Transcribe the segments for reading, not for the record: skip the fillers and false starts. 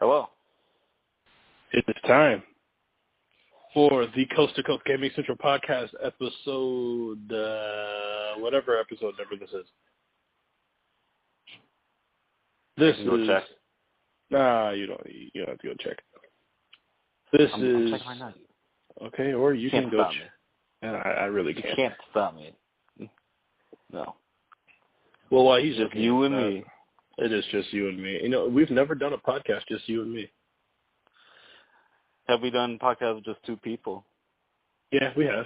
Hello. It is time for the Coast to Coast Gaming Central podcast episode, whatever episode number this is. This is. Go check. Nah, you don't have to go check. This I'm is. checking right now. Okay, or you Can't can go stop check. I really can't. You can't stop me. No. Well, why he's just you and me. It is just you and me. You know, we've never done a podcast just you and me. Have we done podcasts with just two people? Yeah, we have.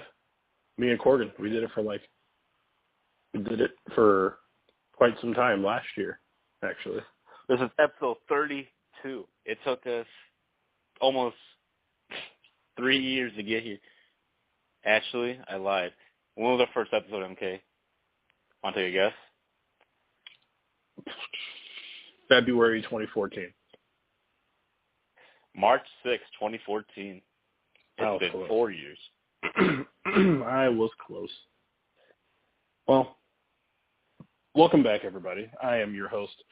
Me and Corgan. We did it for quite some time last year, actually. This is episode 32. It took us almost 3 years to get here. Actually, I lied. When was our first episode, MK? Want to take a guess? February 2014. March 6, 2014. It's been close. 4 years. I was close. Well, welcome back, everybody. I am your host,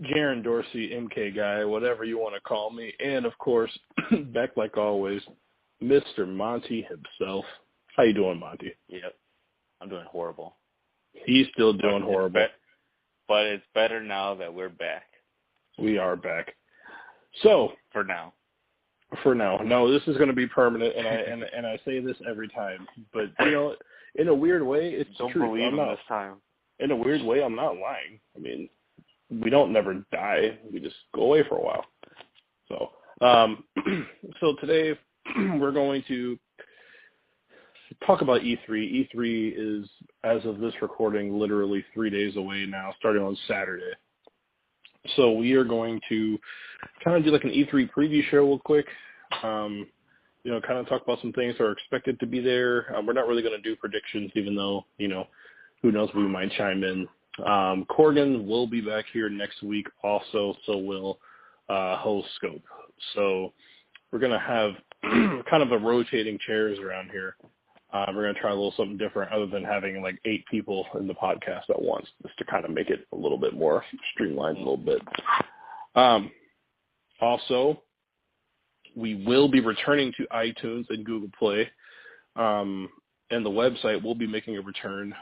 Jaron Dorsey, MK Guy, whatever you want to call me. And, of course, back like always, Mr. Monty himself. How you doing, Monty? Yep. I'm doing horrible. He's still doing horrible. But it's better now that we're back. We are back. So For now. No, this is going to be permanent, and I say this every time. But, you know, in a weird way, it's Don't true. believe him this time. In a weird way, I'm not lying. I mean, we don't never die. We just go away for a while. So, so today we're going to talk about E3. E3 is, as of this recording, literally 3 days away now, starting on Saturday. So we are going to kind of do like an E3 preview show real quick. You know, kind of talk about some things that are expected to be there. We're not really going to do predictions, even though, you know, who knows, we might chime in. Corgan will be back here next week also, so will host Scope. So we're going to have kind of a rotating chairs around here. We're going to try a little something different other than having like 8 people in the podcast at once, just to kind of make it a little bit more streamlined a little bit. Also, we will be returning to iTunes and Google Play, and the website will be making a return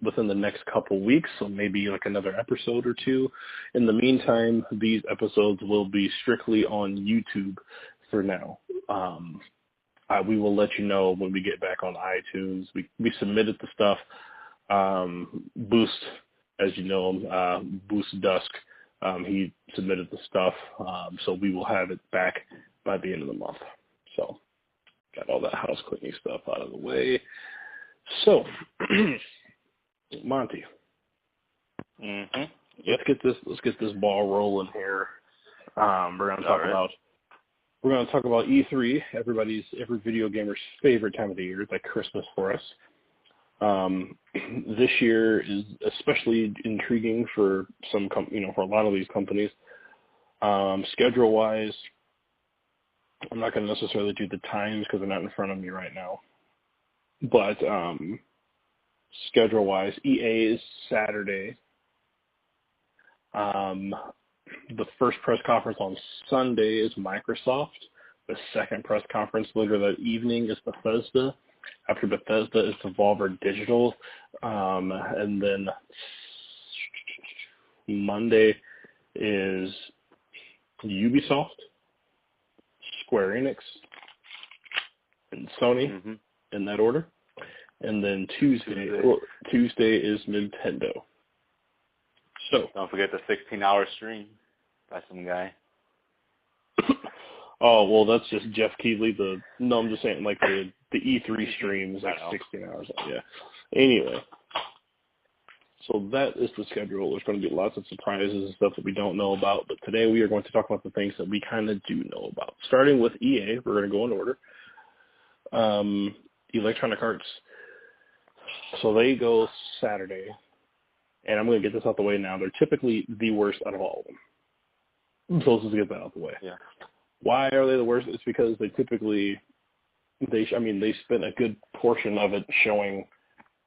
within the next couple weeks, so maybe like another episode or two. In the meantime, these episodes will be strictly on YouTube for now. We will let you know when we get back on iTunes. We submitted the stuff. Boost, as you know, Boost Dusk, he submitted the stuff. So we will have it back by the end of the month. So got all that house cleaning stuff out of the way. So, Monty, let's get this ball rolling here. We're going to talk about E3, every video gamer's favorite time of the year. It's like Christmas for us. This year is especially intriguing for for a lot of these companies. Schedule-wise, I'm not going to necessarily do the times because they're not in front of me right now. But schedule-wise, EA is Saturday. The first press conference on Sunday is Microsoft. The second press conference later that evening is Bethesda. After Bethesda is Devolver Digital. And then Monday is Ubisoft, Square Enix, and Sony, in that order. And then Tuesday is Nintendo. So don't forget the 16-hour stream by some guy. Oh, well, that's just Jeff Keighley. I'm just saying, like, the E3 stream is like 16 hours. Yeah. Anyway, so that is the schedule. There's going to be lots of surprises and stuff that we don't know about, but today we are going to talk about the things that we kind of do know about. Starting with EA, we're going to go in order. Electronic Arts. So they go Saturday, and I'm going to get this out the way now. They're typically the worst out of all of them. So let's just get that out the way. Yeah. Why are they the worst? It's because they typically, they spent a good portion of it showing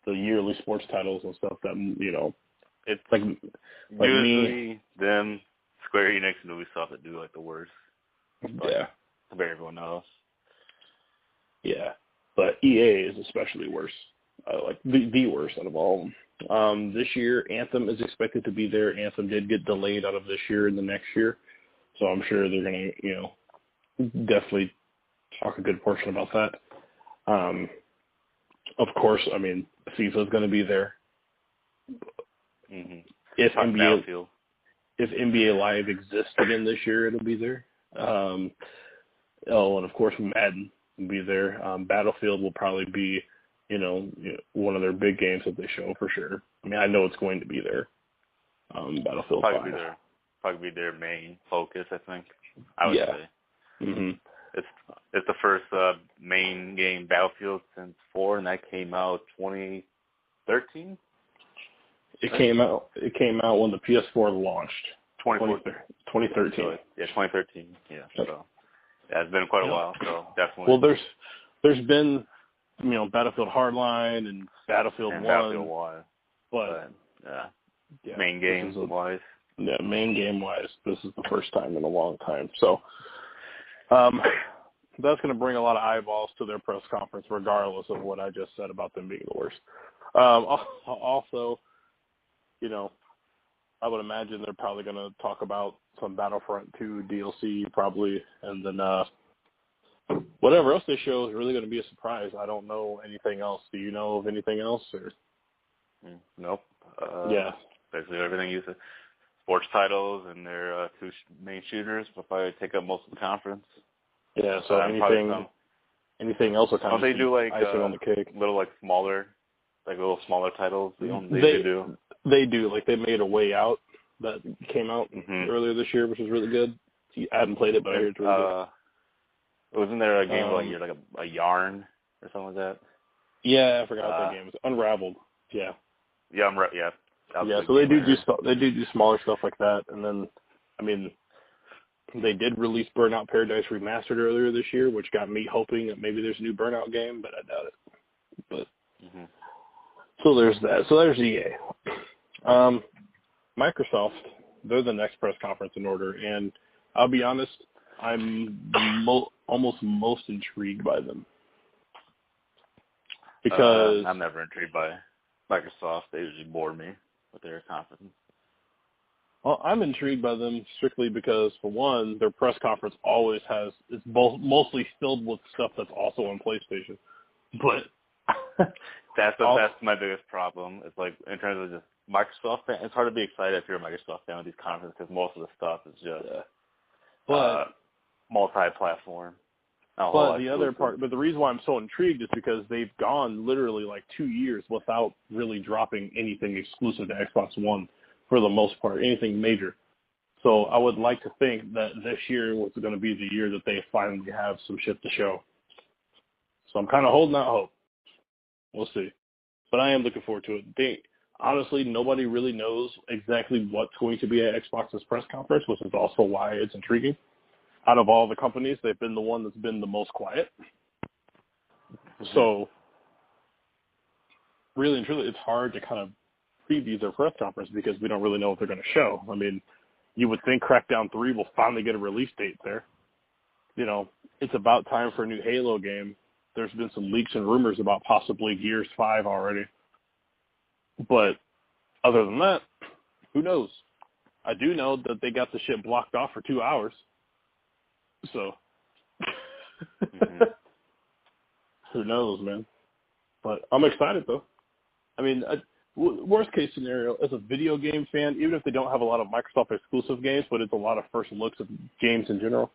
the yearly sports titles and stuff that, you know, it's like usually them Square Enix and Ubisoft that do like the worst. Yeah. Compared to everyone else. Yeah. But EA is especially worse. Like the worst out of all of them. This year, Anthem is expected to be there. Anthem did get delayed out of this year and the next year. So I'm sure they're going to, definitely talk a good portion about that. Of course, I mean, FIFA is going to be there. Mm-hmm. If NBA Live exists again this year, it'll be there. And of course, Madden will be there. Battlefield will probably be, one of their big games that they show for sure. I mean, I know it's going to be there. Battlefield 5. Probably be their main focus, I think. I would say. Mm-hmm. It's the first main game Battlefield since 4, and that came out 2013. It came out when the PS4 launched. 2013. Yeah, 2013. Yeah. So it's been quite a while. So definitely. Well, there's been Battlefield Hardline and Battlefield 1. Battlefield 1. But main game wise. Yeah, main game wise, this is the first time in a long time. So that's going to bring a lot of eyeballs to their press conference, regardless of what I just said about them being the worst. Also, I would imagine they're probably going to talk about some Battlefront 2 DLC probably, and then whatever else they show is really going to be a surprise. I don't know anything else. Do you know of anything else? Or? Nope. Yeah. Basically everything you said. Sports titles and their two main shooters will probably take up most of the conference. Yeah, so anything else will kind of they do like icing on the cake. Little smaller titles. They do. They do. Like they made A Way Out that came out earlier this year, which is really good. I haven't played it, but I heard it's really good. Wasn't there a game like a yarn or something like that? Yeah, I forgot what that game was. Unraveled. Yeah. Yeah, Yeah, so they do smaller stuff like that, and then, I mean, they did release Burnout Paradise Remastered earlier this year, which got me hoping that maybe there's a new Burnout game, but I doubt it. But so there's that. So there's EA. Microsoft, they're the next press conference in order, and I'll be honest, I'm almost most intrigued by them because I'm never intrigued by Microsoft. They usually bore me with their conference. Well, I'm intrigued by them strictly because, for one, their press conference always it's mostly filled with stuff that's also on PlayStation. But that's my biggest problem. It's like in terms of just Microsoft fan, it's hard to be excited if you're a Microsoft fan with these conferences because most of the stuff is just multi-platform. But the reason why I'm so intrigued is because they've gone literally like 2 years without really dropping anything exclusive to Xbox One for the most part, anything major. So I would like to think that this year was going to be the year that they finally have some shit to show. So I'm kind of holding out hope. We'll see. But I am looking forward to it. Honestly, nobody really knows exactly what's going to be at Xbox's press conference, which is also why it's intriguing. Out of all the companies, they've been the one that's been the most quiet. So, really and truly, it's hard to kind of preview their press conference because we don't really know what they're going to show. I mean, you would think Crackdown 3 will finally get a release date there. It's about time for a new Halo game. There's been some leaks and rumors about possibly Gears 5 already. But other than that, who knows? I do know that they got the shit blocked off for 2 hours. So, who knows, man? But I'm excited, though. I mean, worst case scenario, as a video game fan, even if they don't have a lot of Microsoft exclusive games, but it's a lot of first looks at games in general,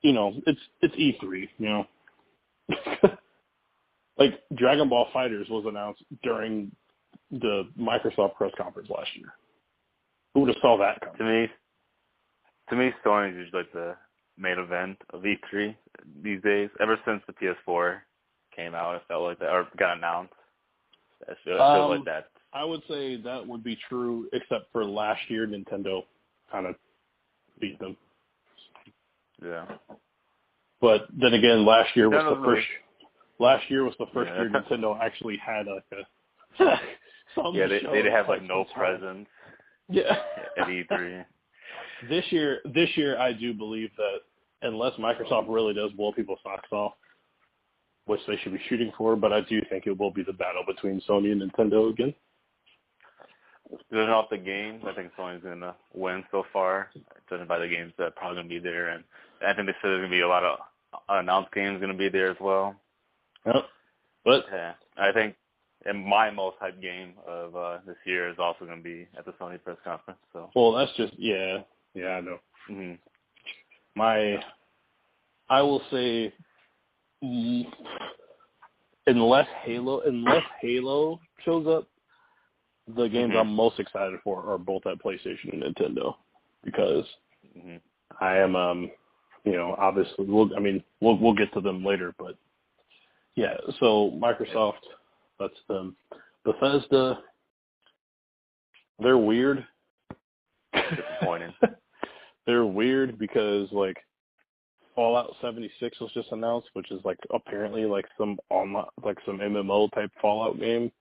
it's E3, Like, Dragon Ball FighterZ was announced during the Microsoft press conference last year. Who would have saw that coming? To me, Sony is usually like the main event of E3 these days. Ever since the PS4 came out, it felt like that, or got announced. It feels like that. I would say that would be true, except for last year, Nintendo kind of beat them. Yeah. But then again, last year was the first year Nintendo actually had like a they have like no presence. Yeah. At E3. This year, I do believe that unless Microsoft really does blow people's socks off, which they should be shooting for, but I do think it will be the battle between Sony and Nintendo again. Judging off the games, I think Sony's going to win so far, judging by the games that are probably going to be there. And I think they said there's going to be a lot of unannounced games going to be there as well. Yep. But yeah, I think my most hyped game of this year is also going to be at the Sony press conference. So. Well, that's just, yeah, I know. Mm-hmm. I will say, unless Halo shows up, the games I'm most excited for are both at PlayStation and Nintendo, because I am, obviously, we'll get to them later, but yeah. So Microsoft, that's them. Bethesda, they're weird. Disappointing. They're weird because like Fallout 76 was just announced, which is like apparently like some online, like some MMO type Fallout game.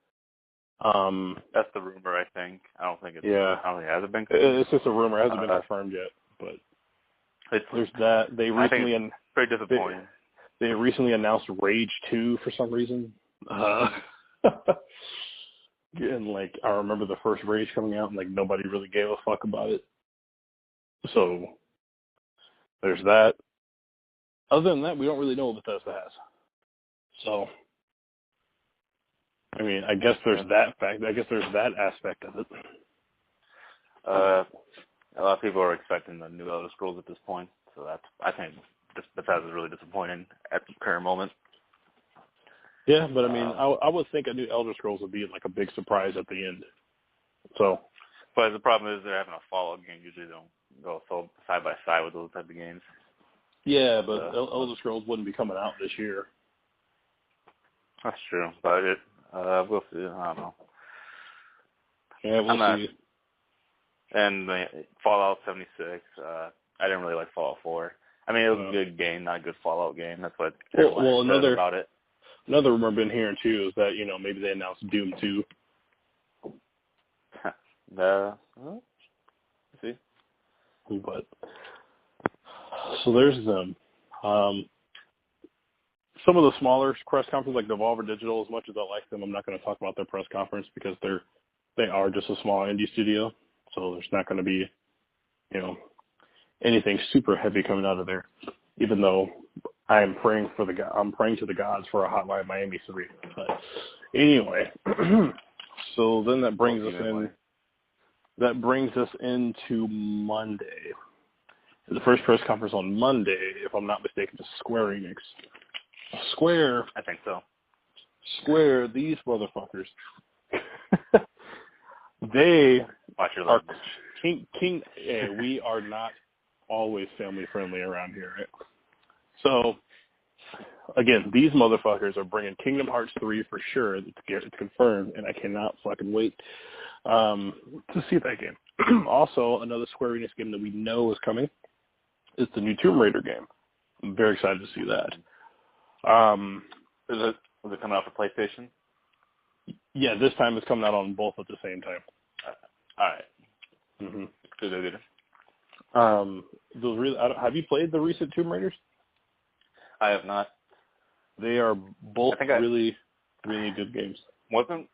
That's the rumor, I think. I don't think it hasn't been confirmed. It's just a rumor. It hasn't been confirmed yet, but there's that. They recently very disappointing. They recently announced Rage 2 for some reason. And like I remember the first Rage coming out, and like nobody really gave a fuck about it. So there's that. Other than that, we don't really know what Bethesda has. So, I mean, I guess there's that fact. I guess there's that aspect of it. A lot of people are expecting the new Elder Scrolls at this point, so I think Bethesda is really disappointing at the current moment. Yeah, but I mean, I would think a new Elder Scrolls would be like a big surprise at the end. So, but the problem is they're having a Fallout game. Usually they don't go so side by side with those type of games. Yeah, but Elder Scrolls wouldn't be coming out this year. That's true, but we'll see. I don't know. Yeah, we'll see. And Fallout 76, I didn't really like Fallout 4. I mean, it was a good game, not a good Fallout game. That's what everyone said about it. Another rumor I've been hearing, too, is that, maybe they announced Doom 2. See? But, so there's them. Some of the smaller press conferences, like Devolver Digital, as much as I like them, I'm not going to talk about their press conference because they are just a small indie studio. So there's not going to be, anything super heavy coming out of there, even though I'm praying to the gods for a Hotline Miami 3. But anyway, so then that brings us into Monday. The first press conference on Monday, if I'm not mistaken, is Square Enix. Square. I think so. Square, these motherfuckers. They watch your are language. we are not always family friendly around here, right? So, again, these motherfuckers are bringing Kingdom Hearts 3 for sure. It's confirmed, and I cannot fucking wait to see that game. Also, another Square Enix game that we know is coming is the new Tomb Raider game. I'm very excited to see that. Was it coming out for PlayStation? Yeah, this time it's coming out on both at the same time. All right. Mm-hmm. Good. Have you played the recent Tomb Raiders? I have not. They are both really, really good games. Wasn't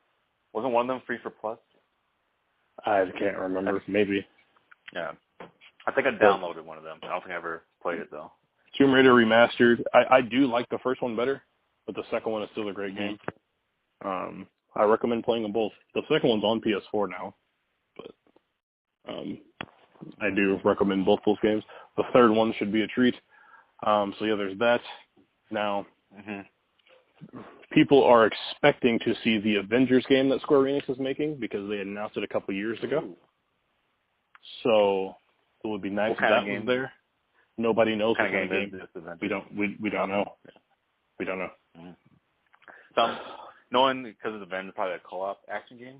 one of them free for Plus? I can't remember. Maybe. Yeah. I think I downloaded one of them. I don't think I ever played it, though. Tomb Raider Remastered. I do like the first one better, but the second one is still a great game. I recommend playing them both. The second one's on PS4 now, but I do recommend both those games. The third one should be a treat. So yeah, there's that. Now, people are expecting to see the Avengers game that Square Enix is making because they announced it a couple years ago. So it would be nice if that was there. Nobody knows what kind of game this event. We don't know. We don't know. Knowing because of the event, probably a co-op action game.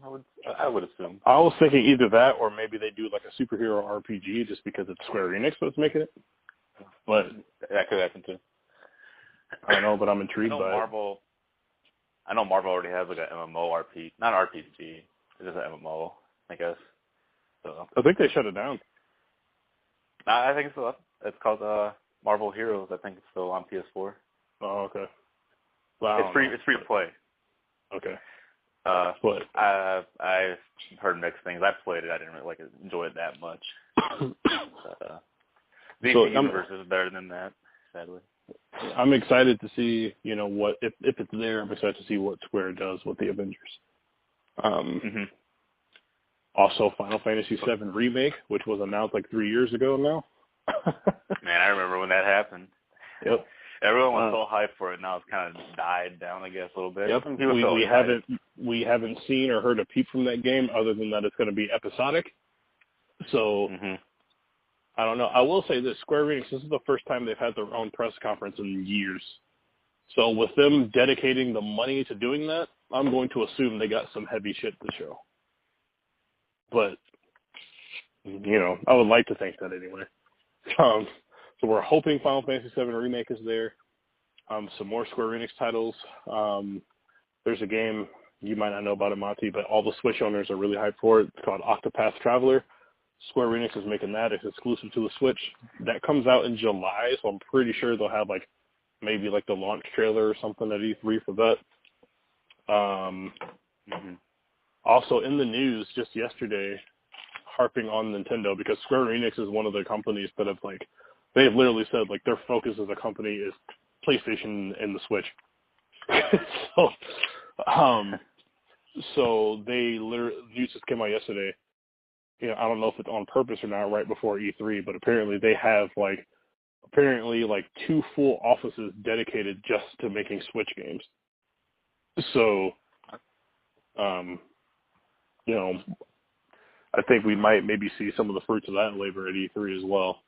I would assume. I was thinking either that or maybe they do like a superhero RPG just because it's Square Enix that's making it. But that could happen too. I don't know, but I'm intrigued by it. I know Marvel already has like an MMO RPG, not RPG, it's just an MMO, I guess. So I think they shut it down. I think so. It's called Marvel Heroes. I think it's still on PS4. Oh, okay. Well, It's free. It's free to play. Okay. But I've heard mixed things. I played it. I didn't really enjoy it that much. The universe is better than that, sadly. I'm excited to see, what if it's there. I'm excited to see what Square does with the Avengers. Also, Final Fantasy VII Remake, which was announced 3 years ago now. Man, I remember when that happened. Yep. Everyone was so hyped for it. Now it's kind of died down, I guess, a little bit. Yep. We haven't seen or heard a peep from that game, other than that it's going to be episodic. So I don't know. I will say this: Square Enix. This is the first time they've had their own press conference in years. So with them dedicating the money to doing that, I'm going to assume they got some heavy shit to show. But I would like to think that anyway. So we're hoping Final Fantasy VII Remake is there. Some more Square Enix titles. There's a game, you might not know about it, Monty, but all the Switch owners are really hyped for it. It's called Octopath Traveler. Square Enix is making that. It's exclusive to the Switch. That comes out in July, so I'm pretty sure they'll have maybe the launch trailer or something at E3 for that. Also in the news just yesterday, harping on Nintendo, because Square Enix is one of the companies that have they've literally said their focus as a company is PlayStation and the Switch. So they literally, news just came out yesterday. I don't know if it's on purpose or not, right before E3, but apparently they have 2 full offices dedicated just to making Switch games. So, I think we might maybe see some of the fruits of that labor at E3 as well.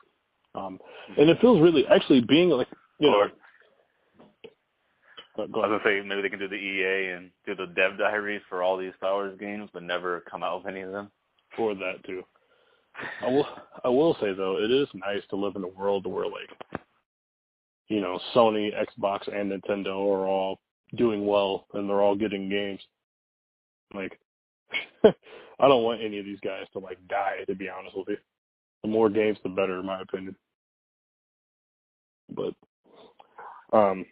And it feels really, actually being Go ahead. I was going to say, maybe they can do the EA and do the dev diaries for all these Star Wars games, but never come out with any of them. For that, too. I will say, though, it is nice to live in a world where, Sony, Xbox, and Nintendo are all doing well, and they're all getting games. I don't want any of these guys to, die, to be honest with you. The more games, the better, in my opinion. But, and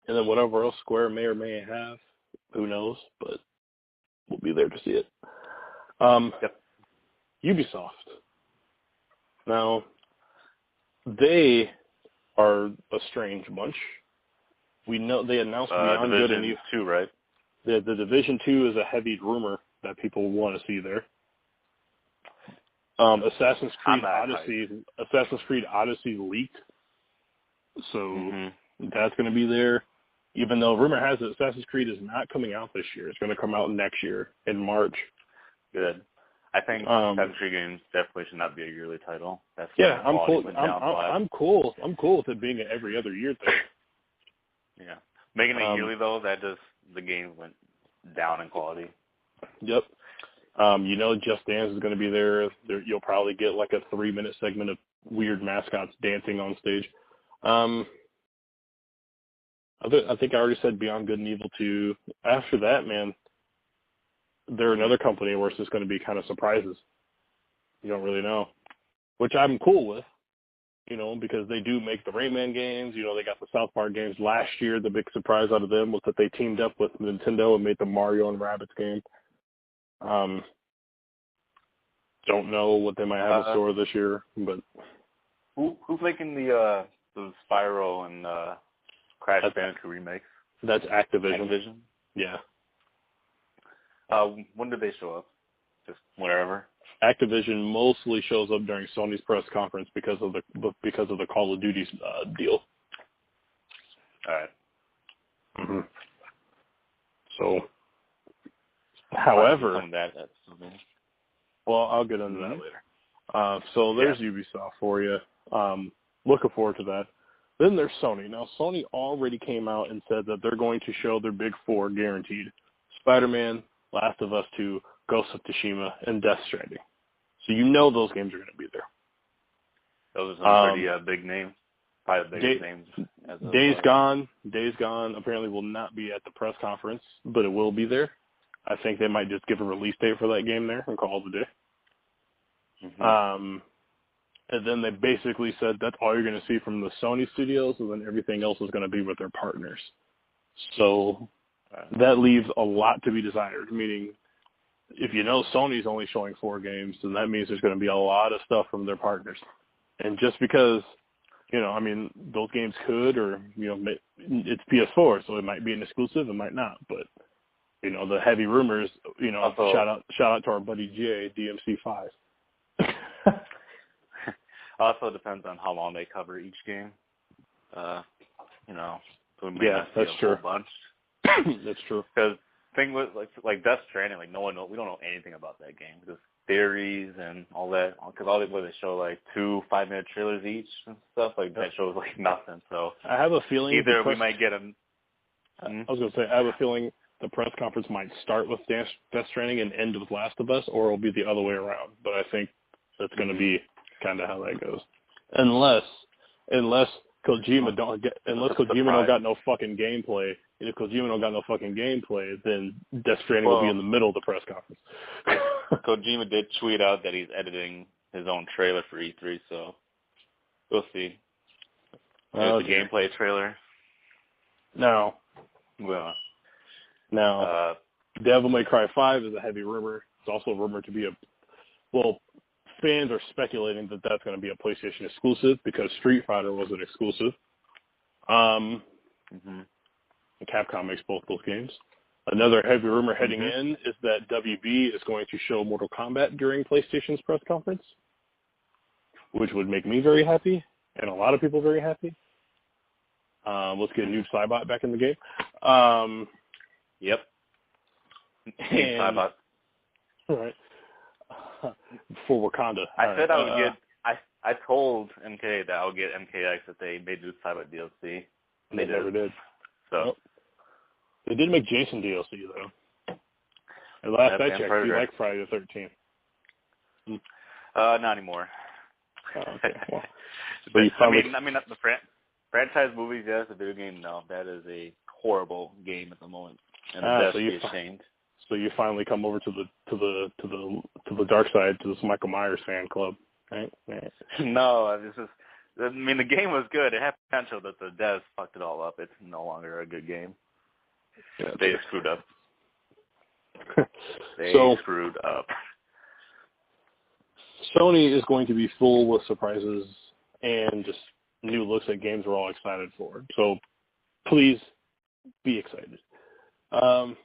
then whatever else Square may or may have, who knows, but we'll be there to see it. Yep. Ubisoft. Now, they are a strange bunch. We know they announced Beyond Good and Evil 2, right? The Division 2 is a heavy rumor that people want to see there. Assassin's Creed Odyssey leaked, so that's going to be there. Even though rumor has it Assassin's Creed is not coming out this year, it's going to come out next year in March. Good. I think Assassin's Creed games definitely should not be a yearly title. That's I'm cool. I'm cool. I'm cool with it being an every other year thing. Yeah, making it yearly though, the game went down in quality. Yep. Just Dance is going to be there. You'll probably get a 3-minute segment of weird mascots dancing on stage. I think I already said Beyond Good and Evil 2. After that, man, they're another company where it's just going to be kind of surprises. You don't really know, which I'm cool with, because they do make the Rayman games. They got the South Park games. Last year, the big surprise out of them was that they teamed up with Nintendo and made the Mario and Rabbids game. Don't know what they might have in store this year, but who's making the Spyro and Crash Bandicoot remakes? That's Activision. Yeah. When did they show up? Just whenever. Activision mostly shows up during Sony's press conference because of the Call of Duty deal. All right. So, however, well, I'll get into that later. So there's Ubisoft for you. Looking forward to that. Then there's Sony. Now, Sony already came out and said that they're going to show their big 4 guaranteed: Spider-Man, Last of Us 2, Ghost of Tsushima, and Death Stranding. So those games are going to be there. Those are some pretty big names. Probably the biggest names. Days Gone apparently will not be at the press conference, but it will be there. I think they might just give a release date for that game there and call it a day. And then they basically said that's all you're going to see from the Sony studios, and then everything else is going to be with their partners. So that leaves a lot to be desired, meaning if you know Sony's only showing 4 games, then that means there's going to be a lot of stuff from their partners. And just because, I mean, those games could, or, it's PS4, so it might be an exclusive, it might not. But, the heavy rumors, Also, shout out to our buddy Jay, DMC5. also depends on how long they cover each game. So we may not see that's a true. whole bunch. That's true. Because thing with like Death Stranding, we don't know anything about that game. Just theories and all that. Because all they show like 2 5-minute trailers each and stuff like that shows like nothing. So I have a feeling either we might get a. I was going to say I have a feeling the press conference might start with Death Stranding and end with Last of Us, or it'll be the other way around. But I think that's going to be kind of how that goes, unless Kojima don't got no fucking gameplay. And if Kojima don't got no fucking gameplay, then Death Stranding will be in the middle of the press conference. Kojima did tweet out that he's editing his own trailer for E3, so we'll see. There's the gameplay trailer. No. Well. Now, Devil May Cry 5 is a heavy rumor. It's also rumored to be fans are speculating that that's going to be a PlayStation exclusive because Street Fighter was an exclusive. Capcom makes both those games. Another heavy rumor heading in is that WB is going to show Mortal Kombat during PlayStation's press conference, which would make me very happy and a lot of people very happy. Let's get Noob Saibot back in the game. Yep. Saibot. All right. For Wakanda. I told MK that I would get MKX if they made Noob Saibot DLC. They never did. So. Nope. They did make Jason DLC, though. And last I checked, you like Friday the 13th. Not anymore. Oh, okay. Well, so I mean, not the franchise movies, yes. The video game, no. That is a horrible game at the moment, and that's so ashamed. So you finally come over to the dark side, to this Michael Myers fan club, right? No, the game was good. It had potential, but the devs fucked it all up. It's no longer a good game. Yeah, they screwed up. Screwed up. Sony is going to be full with surprises and just new looks at games we're all excited for. So please be excited. Sorry.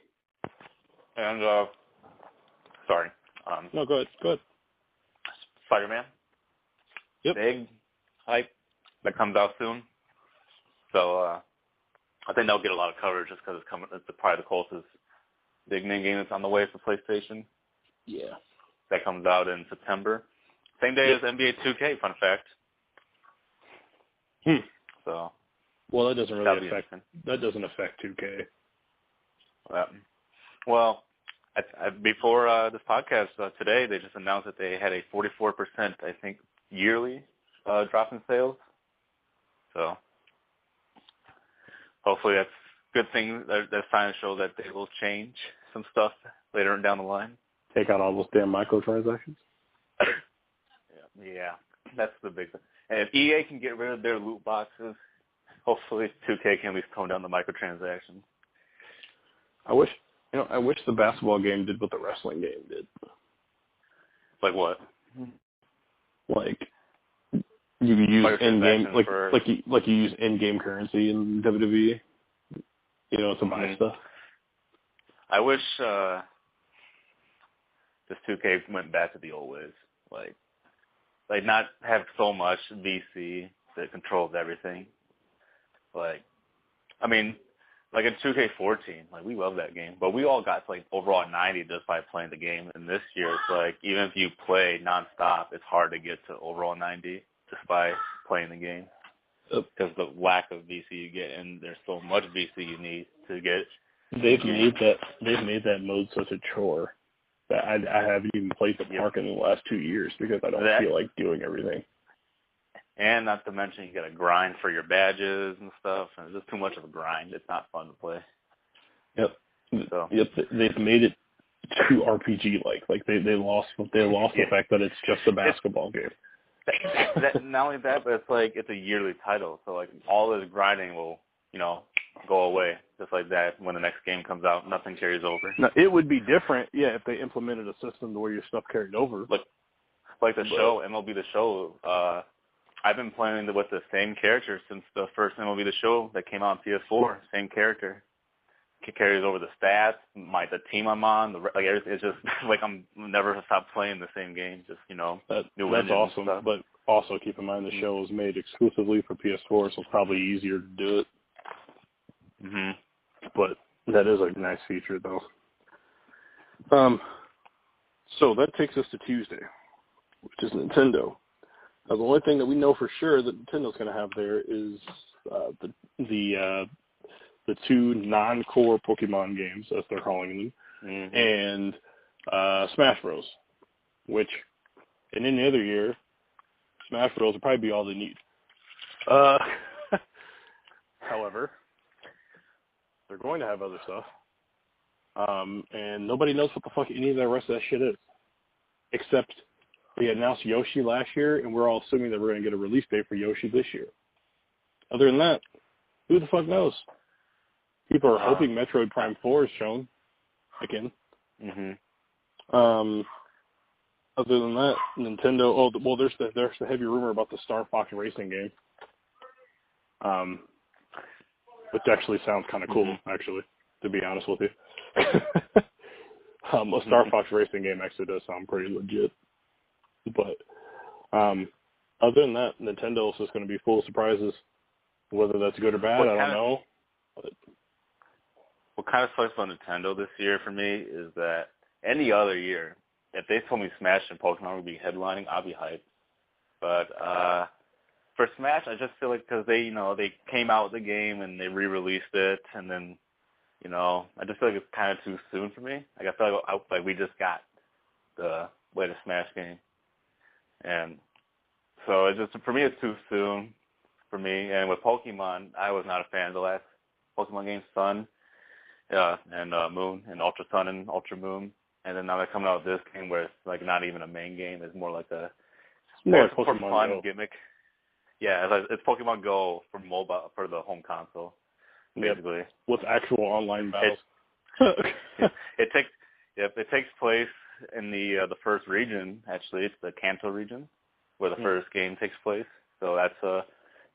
No, go ahead. Spider-Man. Yep. Big hype. That comes out soon. So I think they'll get a lot of coverage just because it's probably the closest big name game that's on the way for PlayStation. Yeah. That comes out in September. Same day as NBA 2K, fun fact. So. Well, that doesn't really affect 2K. Well, before this podcast today, they just announced that they had a 44%, I think, yearly drop in sales. So hopefully that's a good thing. That's trying to show that they will change some stuff later down the line. Take out all those damn microtransactions. Yeah, that's the big thing. And if EA can get rid of their loot boxes, hopefully 2K can at least tone down the microtransactions. I wish the basketball game did what the wrestling game did. Like what? Like you use in-game, like you use in-game currency in WWE, to buy stuff. I wish this 2K went back to the old ways, like not have so much VC that controls everything. Like in 2K14, we love that game, but we all got to overall 90 just by playing the game. And this year, it's even if you play nonstop, it's hard to get to overall 90 just by playing the game because the lack of VC you get, and there's so much VC you need to get. They've made that mode such a chore that I haven't even played the park in the last 2 years because I don't feel like doing everything. And not to mention, you got to grind for your badges and stuff. And it's just too much of a grind. It's not fun to play. Yep. So. Yep. They've made it too RPG-like. Like they lost the fact that it's just a basketball game. not only that, but it's like it's a yearly title, so like all this grinding will, go away just like that when the next game comes out. Nothing carries over. Now, it would be different, if they implemented a system where your stuff carried over. Like the show, MLB The Show. I've been playing with the same character since the first MLB The Show that came out on PS4. Same character. It carries over the stats, the team I'm on. It's just like I'm never stop playing the same game. Just new that's awesome. But also keep in mind the show was made exclusively for PS4, so it's probably easier to do it. Mhm. But that is a nice feature, though. So that takes us to Tuesday, which is Nintendo. Now, the only thing that we know for sure that Nintendo's going to have there is the two non-core Pokemon games, as they're calling them, and Smash Bros. Which, in any other year, Smash Bros. Would probably be all they need. However, they're going to have other stuff, and nobody knows what the fuck any of the rest of that shit is, except they announced Yoshi last year, and we're all assuming that we're going to get a release date for Yoshi this year. Other than that, who the fuck knows? People are hoping Metroid Prime 4 is shown again. Other than that, Nintendo. There's the heavy rumor about the Star Fox Racing game, which actually sounds kind of cool. Actually, to be honest with you, a Star Fox Racing game actually does sound pretty legit. But other than that, Nintendo is just going to be full of surprises. Whether that's good or bad, I don't know. But what kind of sucks about Nintendo this year for me is that any other year, if they told me Smash and Pokemon would be headlining, I'd be hyped. But for Smash, I just feel like because they came out with the game and they re-released it, and then, I just feel like it's kind of too soon for me. Like I feel like we just got the latest Smash game, and so it's just for me it's too soon for me. And with Pokemon, I was not a fan of the last Pokemon game, Sun. And Moon, and Ultra Sun and Ultra Moon, and then now they're coming out with this game where it's like not even a main game; it's more like a Pokemon fun Go gimmick. Yeah, it's Pokemon Go for mobile for the home console, basically. With actual online battles. It takes place in the first region. Actually, it's the Kanto region where the first game takes place. So that's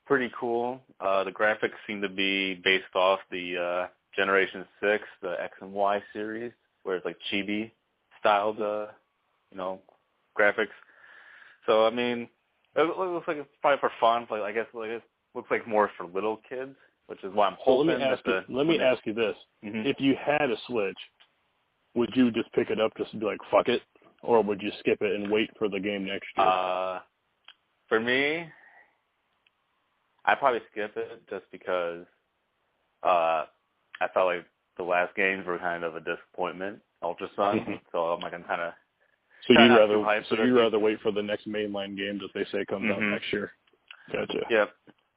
pretty cool. The graphics seem to be based off the Generation 6, the X and Y series, where it's like chibi-styled, graphics. So, I mean, it looks like it's probably for fun. But I guess it looks like more for little kids, which is why I'm hoping let me ask you this. If you had a Switch, would you just pick it up just to be like, fuck it? Or would you skip it and wait for the game next year? For me, I'd probably skip it just because I felt like the last games were kind of a disappointment, Ultra Sun. So I'm like, I'm kind of. So you'd rather wait for the next mainline game that they say comes out next year. Gotcha. Yeah,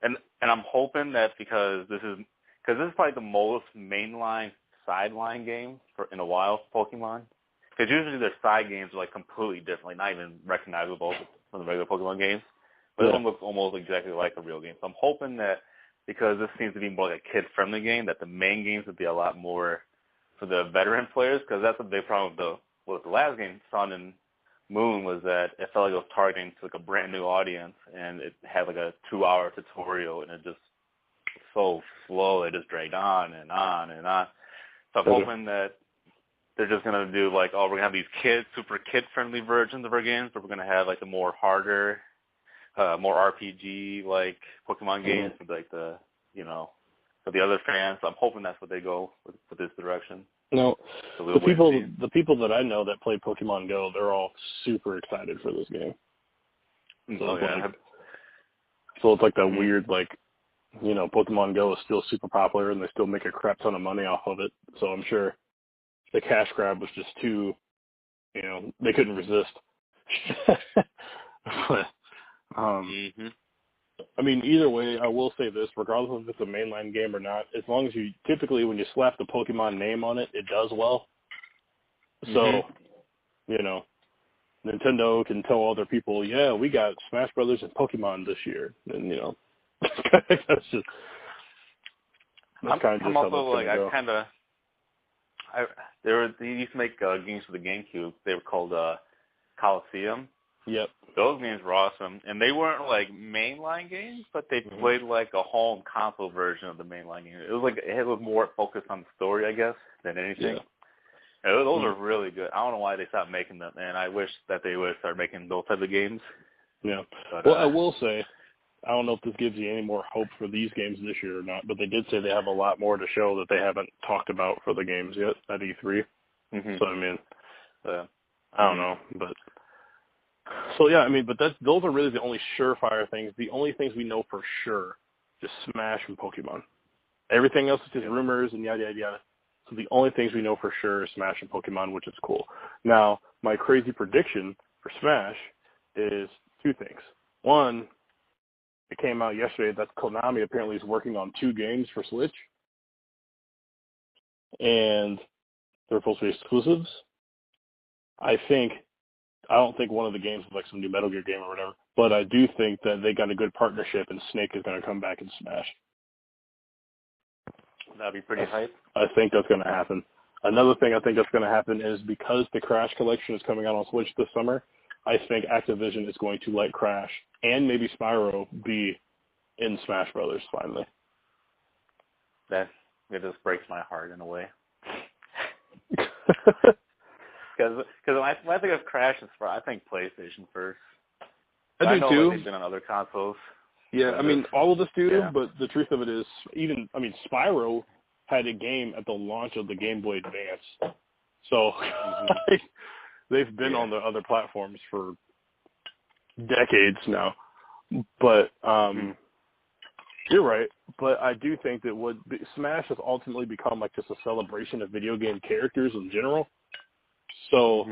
and I'm hoping that because this is probably the most mainline sideline game in a while, Pokemon. Because usually their side games are like completely different, like not even recognizable from the regular Pokemon games. But this one looks almost exactly like a real game. So I'm hoping that because this seems to be more like a kid-friendly game, that the main games would be a lot more for the veteran players. Because that's a big problem with the last game, Sun and Moon, was that it felt like it was targeting to like a brand new audience, and it had like a 2-hour tutorial, and it just so slow. It just dragged on and on and on. So I'm hoping that they're just going to do like, we're going to have these super kid-friendly versions of our games, but we're going to have like the more harder, more RPG like Pokemon games for like for the other fans. So I'm hoping that's what they go with this direction. No, the people that I know that play Pokemon Go, they're all super excited for this game. So it's like that weird Pokemon Go is still super popular and they still make a crap ton of money off of it. So I'm sure the cash grab was just too, they couldn't resist. But I mean, either way, I will say this, regardless if it's a mainline game or not, as long as typically when you slap the Pokemon name on it, it does well. So, Nintendo can tell other people, yeah, we got Smash Brothers and Pokemon this year, and that's just I'm also like they used to make games for the GameCube. They were called Coliseum. Yep. Those games were awesome, and they weren't like mainline games, but they played like a home console version of the mainline game. It was more focused on the story, I guess, than anything. Yeah. Those are really good. I don't know why they stopped making them, and I wish that they would start making those type of games. Yeah. But, I will say, I don't know if this gives you any more hope for these games this year or not, but they did say they have a lot more to show that they haven't talked about for the games yet at E3. Mm-hmm. So, I mean, I don't know, but... So, yeah, I mean, but those are really the only surefire things. The only things we know for sure, just Smash and Pokemon. Everything else is just rumors and yada, yada, yada. So the only things we know for sure is Smash and Pokemon, which is cool. Now, my crazy prediction for Smash is two things. One, it came out yesterday that Konami apparently is working on 2 games for Switch. And they're supposed to be exclusives. I don't think one of the games is like some new Metal Gear game or whatever, but I do think that they got a good partnership and Snake is going to come back in Smash. That'd be pretty hype. I think that's going to happen. Another thing I think that's going to happen is because the Crash collection is coming out on Switch this summer, I think Activision is going to let Crash and maybe Spyro be in Smash Brothers finally. It just breaks my heart in a way. Because when I think of Crash and Spyro, I think PlayStation first. I do too. They've been on other consoles. Yeah, I mean, all of us do, but the truth of it is, Spyro had a game at the launch of the Game Boy Advance. So they've been on the other platforms for decades now. But you're right. But I do think that Smash has ultimately become like just a celebration of video game characters in general. So,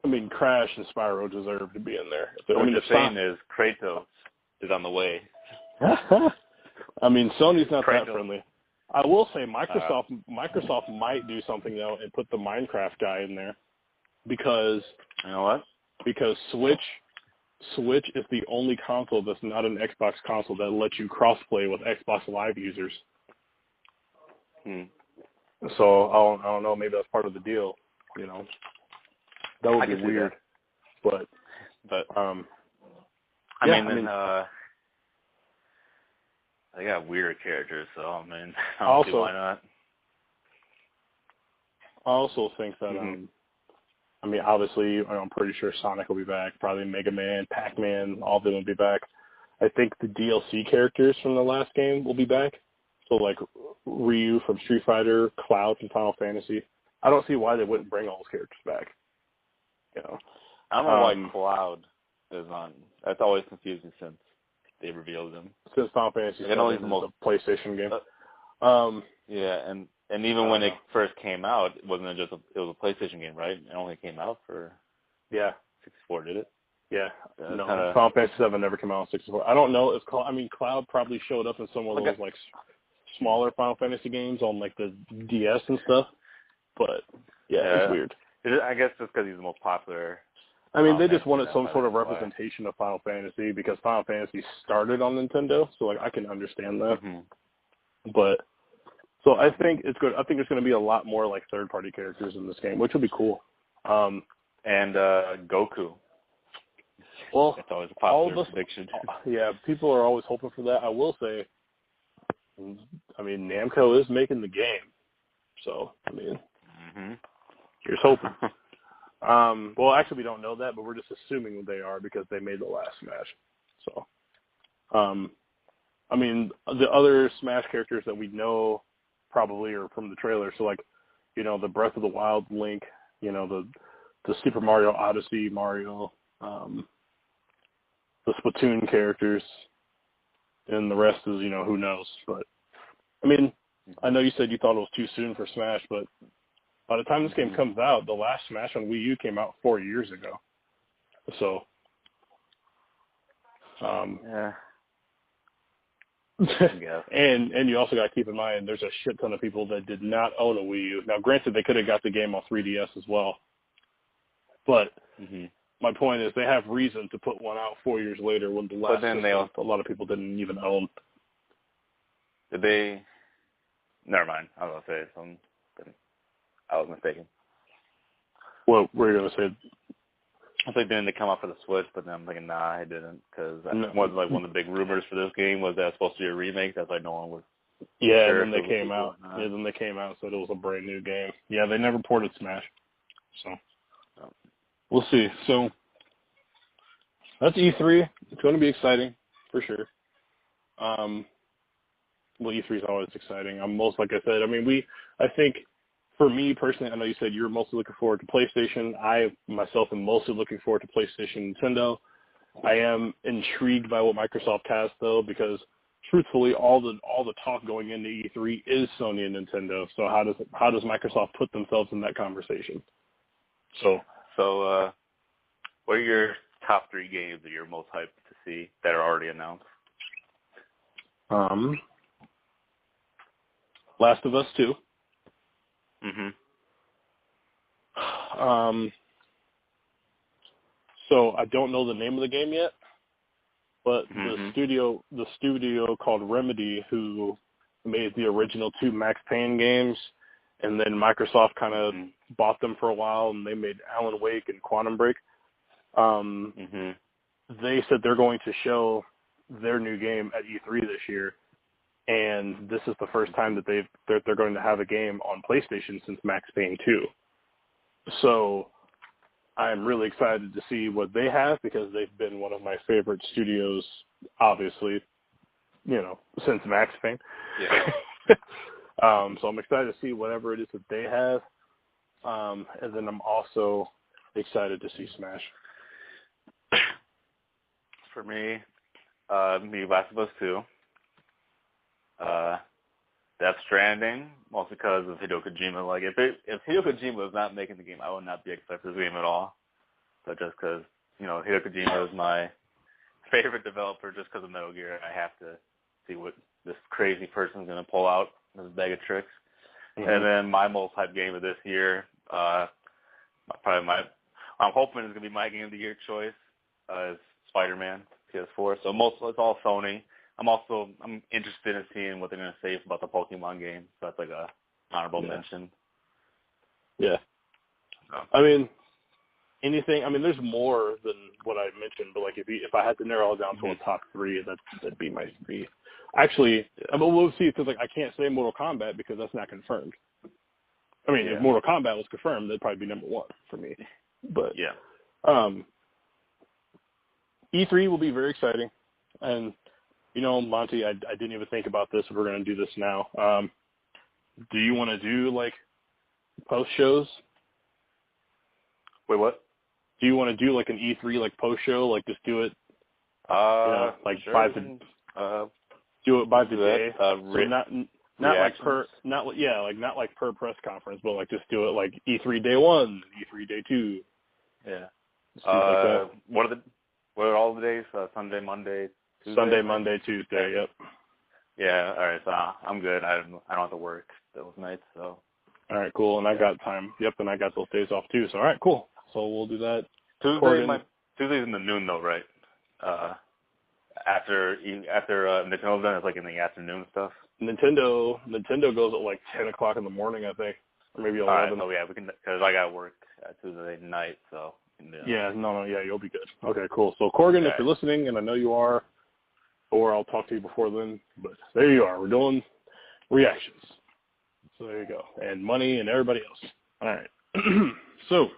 I mean, Crash and Spyro deserve to be in there. What you're saying is Kratos is on the way. I mean, Sony's not that friendly. I will say Microsoft might do something, though, and put the Minecraft guy in there because... You know what? Because Switch is the only console that's not an Xbox console that lets you cross-play with Xbox Live users. So, I don't know, maybe that's part of the deal, That would be weird. But they got weird characters, so I don't see why not. I also think that obviously, I'm pretty sure Sonic will be back. Probably Mega Man, Pac-Man, all of them will be back. I think the DLC characters from the last game will be back. So, like, Ryu from Street Fighter, Cloud from Final Fantasy. I don't see why they wouldn't bring all those characters back. I don't know why Cloud is on. That's always confusing since they revealed him. Since Final Fantasy VII is a PlayStation game. And even when it first came out, it was a PlayStation game, right? It only came out for 64, did it? Yeah. No, Final Fantasy VII never came out on 64. I don't know. Cloud probably showed up in some of those like smaller Final Fantasy games on like the DS and stuff. But it's weird. I guess just because he's the most popular. They just wanted some sort of representation of Final Fantasy because Final Fantasy started on Nintendo, so like I can understand that. But so I think it's good. I think there's going to be a lot more like third-party characters in this game, which will be cool. And Goku. Well, it's always a popular prediction. Yeah, people are always hoping for that. I will say, Namco is making the game, so here's hoping. Well, actually, we don't know that, but we're just assuming that they are because they made the last Smash. So, the other Smash characters that we know probably are from the trailer. So, like, the Breath of the Wild Link, the Super Mario Odyssey Mario, the Splatoon characters, and the rest is, who knows. But, I know you said you thought it was too soon for Smash, but by the time this game comes out, the last Smash on Wii U came out 4 years ago. So, and you also got to keep in mind there's a shit ton of people that did not own a Wii U. Now, granted, they could have got the game on 3DS as well, but Mhm. my point is they have reason to put one out 4 years later when the last But then system, a lot of people didn't even own. did they? Never mind. I was gonna say something. I was mistaken. What were you going to say? I was like, didn't it come out for the Switch? But then I'm thinking, nah, it didn't, because No. one of the big rumors for this game was that it's supposed to be a remake. That's like no one was. Yeah, sure and then if they it was came out. or not. Yeah, then they came out and said it was a brand new game. Yeah, they never ported Smash. So we'll see. So that's E3. It's going to be exciting for sure. Well, E3 is always exciting. Like I said, I mean, I think for me personally, I know you said you're mostly looking forward to PlayStation. I myself am mostly looking forward to PlayStation, Nintendo. I am intrigued by what Microsoft has though, because truthfully, all the talk going into E3 is Sony and Nintendo. So how does Microsoft put themselves in that conversation? So what are your top 3 games that you're most hyped to see that are already announced? Last of Us 2. Mhm. So I don't know the name of the game yet, but Mhm. the studio called Remedy, who made the original 2 Max Payne games, and then Microsoft kind of bought them for a while, and they made Alan Wake and Quantum Break. They said they're going to show their new game at E3 this year, and this is the first time that they're going to have a game on PlayStation since Max Payne 2. So I'm really excited to see what they have, because they've been one of my favorite studios, obviously, since Max Payne. Yeah. So I'm excited to see whatever it is that they have. And then I'm also excited to see Smash. For me, Last of Us 2. Death Stranding, mostly because of Hideo Kojima. Like, if Hideo Kojima was not making the game, I would not be excited for this game at all. But just because, Hideo Kojima is my favorite developer, just because of Metal Gear, I have to see what this crazy person's going to pull out, this bag of tricks. Mm-hmm. And then my most hyped game of this year, I'm hoping it's going to be my game of the year choice, is Spider-Man PS4. So it's all Sony. I'm interested in seeing what they're going to say about the Pokemon game. So that's like a honorable mention. Yeah. I mean, there's more than what I mentioned, but like if I had to narrow it down to a top 3, that'd be my 3. Actually, we'll see, because like I can't say Mortal Kombat because that's not confirmed. I mean, if Mortal Kombat was confirmed, that'd probably be number 1 for me. But E3 will be very exciting, and Monty, I didn't even think about this. We're going to do this now. Do you want to do like post shows? Wait, what? Do you want to do like an E3 like post show? Like just do it, like sure. do it by the day. So not like per press conference, but like just do it like E3 day 1, E3 day 2. Yeah. Like that. What are all the days? Sunday, Monday, Tuesday? Sunday, Monday, Tuesday. Yep. Yeah. All right. So I'm good. I don't have to work those nights. So. All right. Cool. And I got time. Yep. And I got those days off too. So all right. Cool. So we'll do that. Tuesday's in the noon though, right? After Nintendo's done, it's like in the afternoon stuff. Nintendo goes at like 10 o'clock in the morning, I think, or maybe 11. All right. So yeah, we can, because I got work Tuesday night, so. Yeah. No. Yeah, you'll be good. Okay. Cool. So Corgan, if you're listening, and I know you are, or I'll talk to you before then, but there you are. We're doing reactions. So there you go. And money and everybody else. All right. So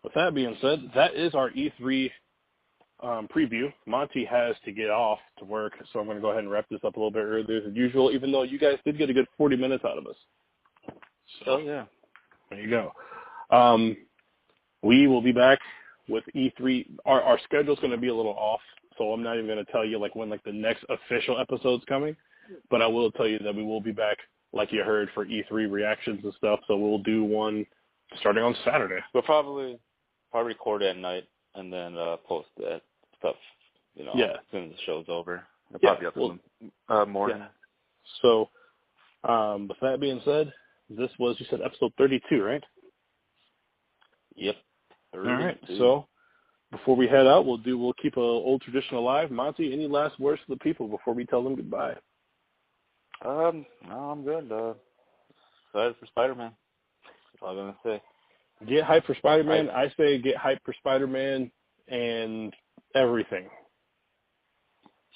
with that being said, that is our E3 preview. Monty has to get off to work, so I'm going to go ahead and wrap this up a little bit earlier than usual, even though you guys did get a good 40 minutes out of us. So yeah. There you go. We will be back with E3. Our schedule's going to be a little off, so I'm not even going to tell you like when like the next official episode's coming, but I will tell you that we will be back, like you heard, for E3 reactions and stuff. So we'll do one starting on Saturday. We'll probably record at night and then post that stuff, as soon as the show's over. It'll probably up in the morning. Yeah. So with that being said, this was, you said, episode 32, right? Yep. All right. So before we head out, we'll keep an old tradition alive. Monty, any last words to the people before we tell them goodbye? No, I'm good. Excited for Spider-Man. That's all I'm gonna say. Get hyped for Spider-Man. I say get hyped for Spider-Man and everything.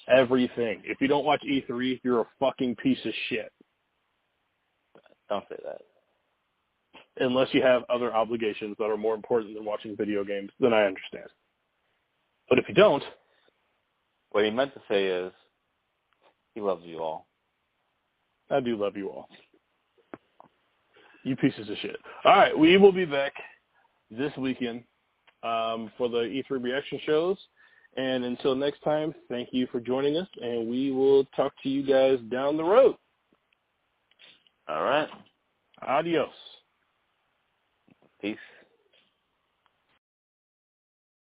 Everything. If you don't watch E3, you're a fucking piece of shit. Don't say that. Unless you have other obligations that are more important than watching video games, then I understand. But if you don't... What he meant to say is, he loves you all. I do love you all. You pieces of shit. All right, we will be back this weekend for the E3 reaction shows. And until next time, thank you for joining us, and we will talk to you guys down the road. All right. Adios. Peace.